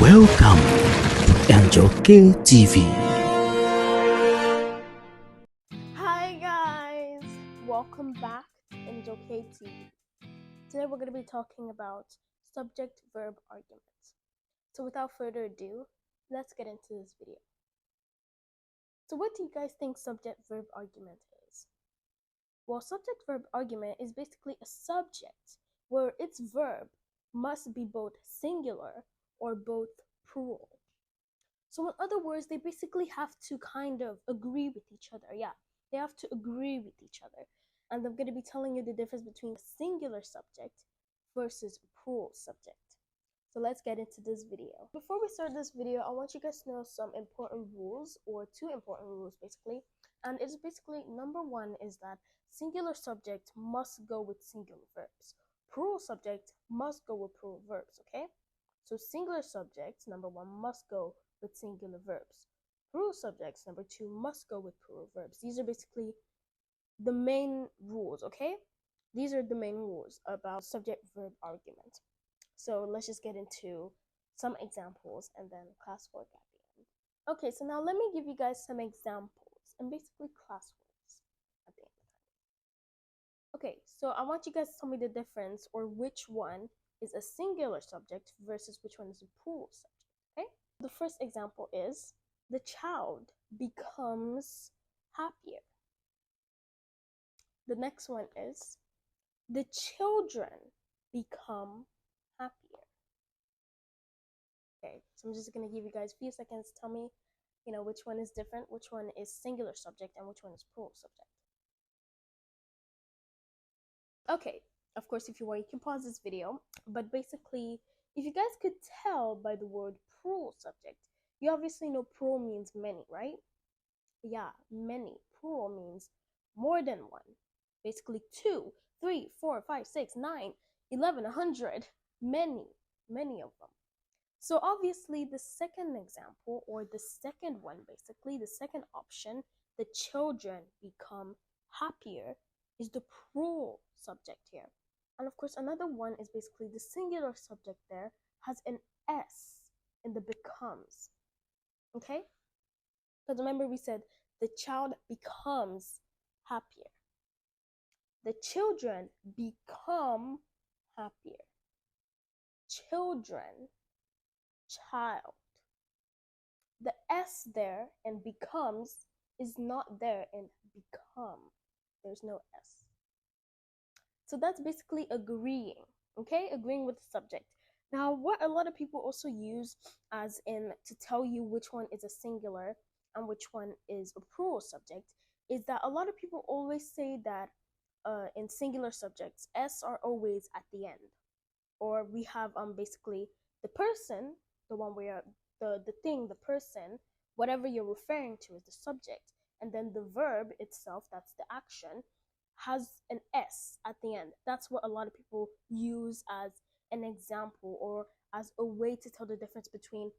Welcome to Angel K TV. Hi guys! Welcome back to Angel K TV. Today we're going to be talking about subject-verb arguments. So without further ado, let's get into this video. So what do you guys think subject-verb argument is? Well, subject-verb argument is basically a subject where its verb must be both singular or both plural. So in other words, they basically have to kind of agree with each other. Yeah, they have to agree with each other. And I'm going to be telling you the difference between a singular subject versus a plural subject. So let's get into this video. Before we start this video, I want you guys to know some important rules, or two important rules basically. And it's basically, number one is that singular subject must go with singular verbs. Plural subject must go with plural verbs, okay? So singular subjects, number one, must go with singular verbs. Plural subjects, number two, must go with plural verbs. These are basically the main rules, okay? These are the main rules about subject-verb argument. So let's just get into some examples and then classwork at the end. Okay, so now let me give you guys some examples and basically classworks at the end. Okay, so I want you guys to tell me the difference, or which one is a singular subject versus which one is a plural subject, okay? The first example is the child becomes happier. The next one is the children become happier. Okay, so I'm just going to give you guys a few seconds to tell me, which one is different, which one is singular subject, and which one is plural subject. Okay, of course, if you want, you can pause this video, but basically, if you guys could tell by the word plural subject, you obviously know plural means many, right? Yeah, many. Plural means more than one. Basically 2, 3, 4, 5, 6, 9, 11, 100. Many of them. So obviously the second example, or the second one basically, the second option, the children become happier, is the plural subject here. And of course another one is basically the singular subject there has an S in the becomes. Okay? Because remember we said the child becomes happier. The children become happier. Children, child. The S there in becomes is not there in become. There's no S. So that's basically agreeing, okay? Agreeing with the subject. Now, what a lot of people also use as in to tell you which one is a singular and which one is a plural subject is that a lot of people always say that in singular subjects, S are always at the end. Or we have basically the person, the one where the thing, the person, whatever you're referring to is the subject, and then the verb itself, that's the action, has an S at the end. That's what a lot of people use as an example or as a way to tell the difference between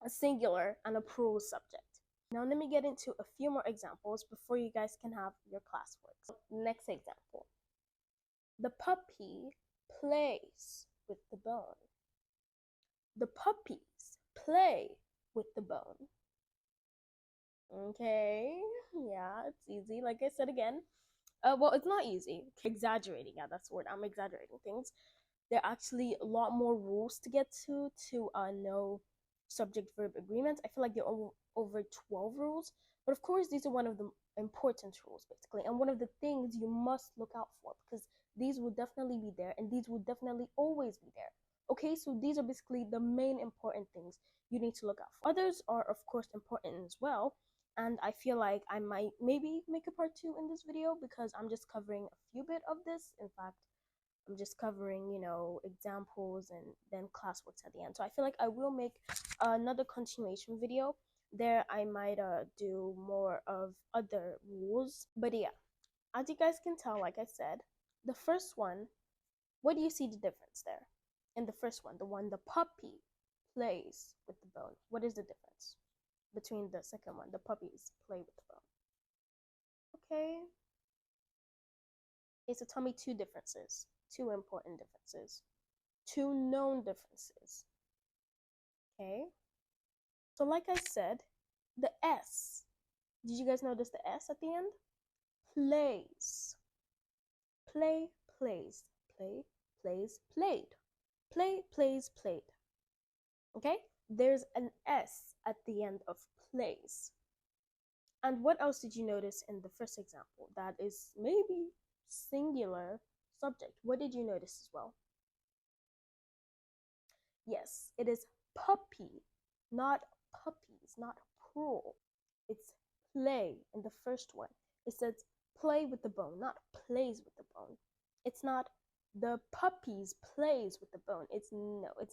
a singular and a plural subject. Now let me get into a few more examples before you guys can have your classwork. So, next example. The puppy plays with the bone. The puppies play with the bone. Okay, yeah, it's easy. Like I said again, well, it's not easy. Exaggerating, yeah, that's the word. I'm exaggerating things. There are actually a lot more rules to get to know subject-verb agreements. I feel like there are over 12 rules, but of course, these are one of the important rules, basically, and one of the things you must look out for, because these will definitely be there, and these will definitely always be there. Okay, so these are basically the main important things you need to look out for. Others are, of course, important as well, and I feel like I might maybe make a part 2 in this video because I'm just covering a few bit of this. In fact, I'm just covering, examples and then classworks at the end. So I feel like I will make another continuation video. There I might do more of other rules. But yeah, as you guys can tell, like I said, the first one, what do you see the difference there? In the first one, the puppy plays with the bone. What is the difference between the second one, the puppies play with the bone? Okay. Okay, so tell me two differences, two important differences, two known differences. Okay. So like I said, the S. Did you guys notice the S at the end? Plays. Play, plays. Play, plays, played. Play, plays, played. Okay? There's an S at the end of plays. And what else did you notice in the first example? That is maybe singular subject. What did you notice as well? Yes, it is puppy, not puppies, not plural. It's play in the first one. It says play with the bone, not plays with the bone. It's not the puppies plays with the bone. It's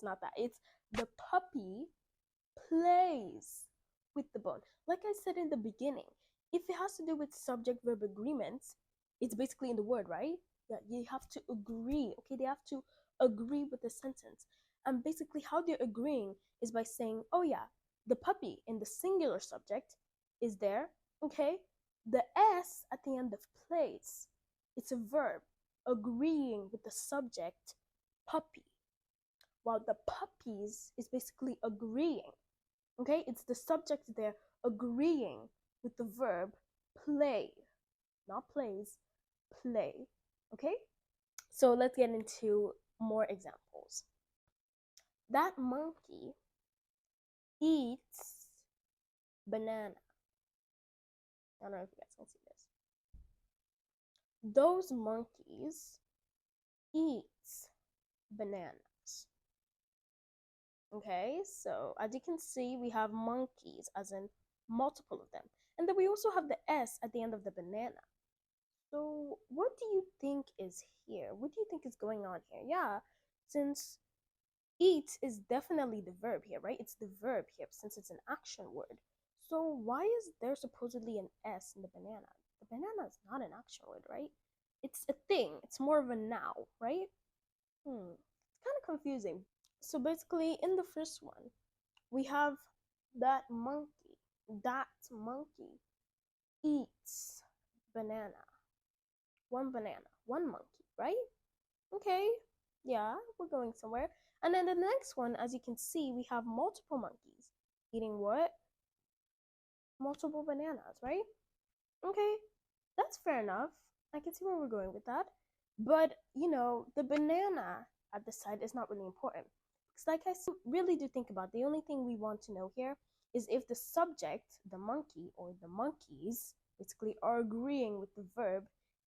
not that. It's the puppy plays with the bone. Like I said in the beginning, if it has to do with subject verb agreements, it's basically in the word, right? Yeah, you have to agree. Okay, they have to agree with the sentence. And basically, how they're agreeing is by saying, oh, yeah, the puppy in the singular subject is there. Okay, the S at the end of plays, it's a verb agreeing with the subject puppy, while the puppies is basically agreeing. Okay, it's the subject there agreeing with the verb play, not plays, play. Okay, so let's get into more examples. That monkey eats banana. I don't know if you guys can see this. Those monkeys eat bananas. Okay, so as you can see, we have monkeys as in multiple of them. And then we also have the S at the end of the banana. So what do you think is here? What do you think is going on here? Yeah, since eat is definitely the verb here, right? It's the verb here since it's an action word. So why is there supposedly an S in the banana? The banana is not an action word, right? It's a thing. It's more of a noun, right? It's kind of confusing. So basically, in the first one, we have that monkey. That monkey eats banana. One banana, one monkey, right? Okay, yeah, we're going somewhere. And then the next one, as you can see, we have multiple monkeys eating what? Multiple bananas, right? Okay, that's fair enough. I can see where we're going with that. But, the banana at the side is not really important. Because, like I really do think about, the only thing we want to know here is if the subject, the monkey or the monkeys, basically are agreeing with the verb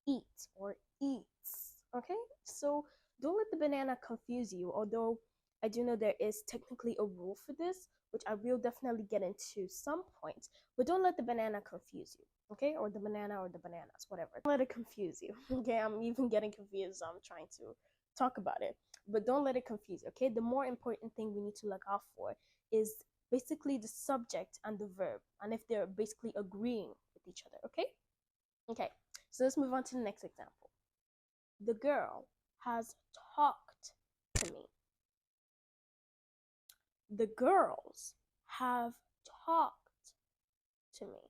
eat or eats. Okay? So don't let the banana confuse you, although I do know there is technically a rule for this, which I will definitely get into some point, but don't let the banana confuse you, okay? Or the banana or the bananas, whatever. Don't let it confuse you, okay? I'm even getting confused, so I'm trying to talk about it, but don't let it confuse you, okay? The more important thing we need to look out for is basically the subject and the verb, and if they're basically agreeing with each other, okay? Okay, so let's move on to the next example. The girl has talked to me. The girls have talked to me.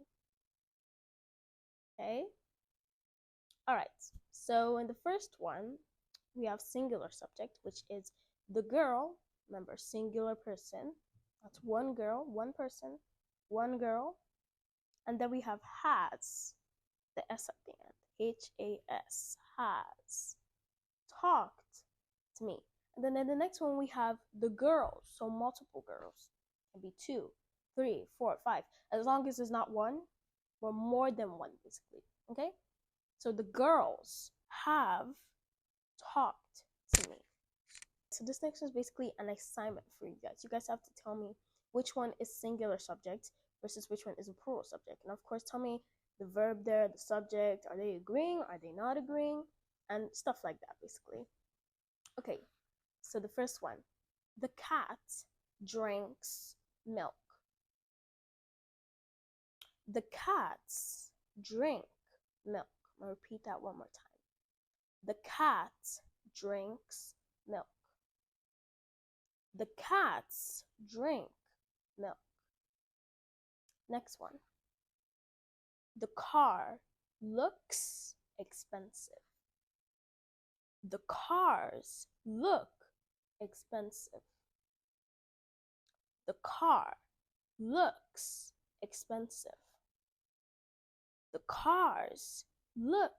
Okay? All right. So in the first one, we have singular subject, which is the girl. Remember, singular person. That's one girl, one person, one girl. And then we have has, the S at the end. H-A-S, has. Talked to me. And then in the next one, we have the girls. So multiple girls. It can be 2, 3, 4, 5. As long as there's not one or more than one, basically. Okay? So the girls have talked to me. So this next one is basically an assignment for you guys. You guys have to tell me which one is singular subject versus which one is a plural subject. And of course, tell me the verb there, the subject, are they agreeing, are they not agreeing, and stuff like that, basically. Okay, so the first one, the cat drinks milk. The cats drink milk. I'm going to repeat that one more time. The cat drinks milk. The cats drink milk. Next one. The car looks expensive. The cars look expensive. The car looks expensive. The cars look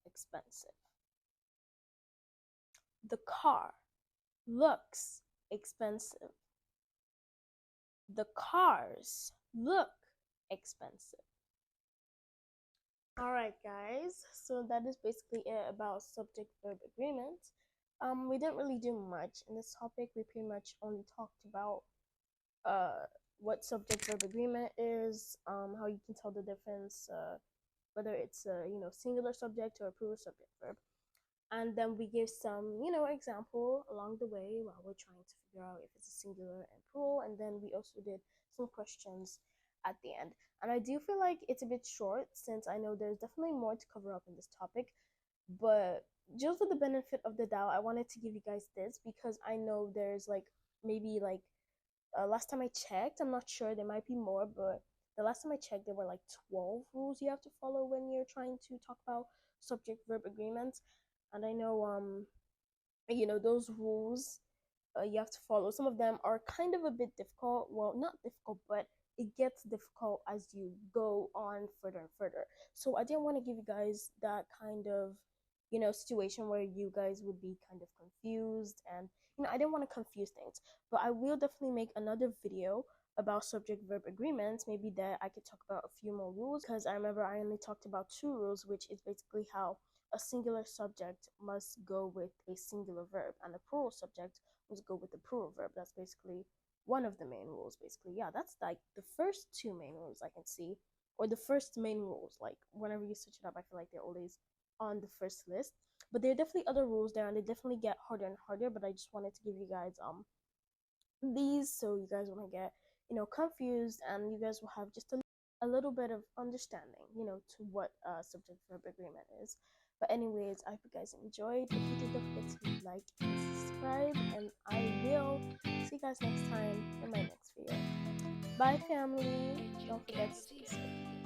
expensive. The car looks expensive. The cars look expensive. Alright guys, so that is basically it about subject verb agreement. We didn't really do much in this topic. We pretty much only talked about what subject verb agreement is, how you can tell the difference, whether it's a singular subject or a plural subject verb, and then we give some example along the way while we're trying to figure out if it's a singular and plural, and then we also did some questions at the end. And I do feel like it's a bit short since I know there's definitely more to cover up in this topic, but just for the benefit of the doubt, I wanted to give you guys this because I know there's maybe last time I checked, I'm not sure, there might be more, but the last time I checked, there were like 12 rules you have to follow when you're trying to talk about subject verb agreements. And I know, those rules you have to follow. Some of them are kind of a bit difficult. Well, not difficult, but it gets difficult as you go on further and further. So I didn't want to give you guys that kind of situation where you guys would be kind of confused, and I didn't want to confuse things. But I will definitely make another video about subject verb agreements. Maybe that I could talk about a few more rules, because I remember I only talked about 2 rules, which is basically how a singular subject must go with a singular verb, and a plural subject must go with the plural verb. That's basically one of the main rules. Basically, yeah, that's like the first 2 main rules I can see, or the first main rules. Like whenever you switch it up, I feel like they're always on the first list. But there are definitely other rules there, and they definitely get harder and harder. But I just wanted to give you guys these, so you guys won't get confused, and you guys will have just a little bit of understanding to what subject verb agreement is. But anyways, I hope you guys enjoyed. If you did, don't forget to like and subscribe, and I will see you guys next time in my next video. Bye family, don't forget to stay safe.